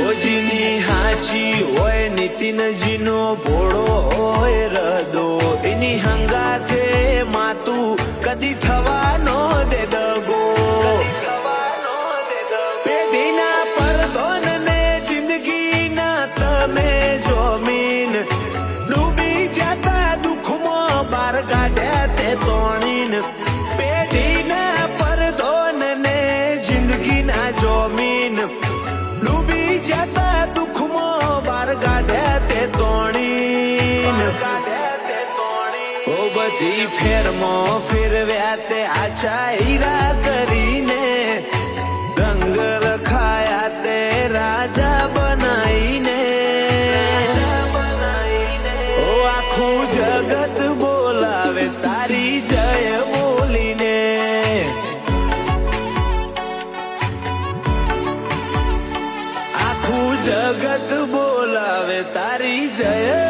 ઓજીની હાચી હોય નીતિનજીનો ભોળો હોય રદો એની હંગાથે માતું કદી થવાનો દે દગો પેઢીના પરધોનને જિંદગીના તમે જોમીન ડૂબી જતા દુઃખમાં બાર કાઢ્યા તે તોણીન પેઢીના પરધોનને જિંદગીના જોમીન ડૂબી જતા દુઃખમાં બાર કાઢ્યા તે તોણીન ઓ બધી ફેરમાં ફેરવ્યા તે આછા હીરા કરીને રંગ રખાયા તે રાજા બનાઈને ઓ આખું જગત બોલાવે તારી જય બોલીને આખું જગત બોલાવે તારી જય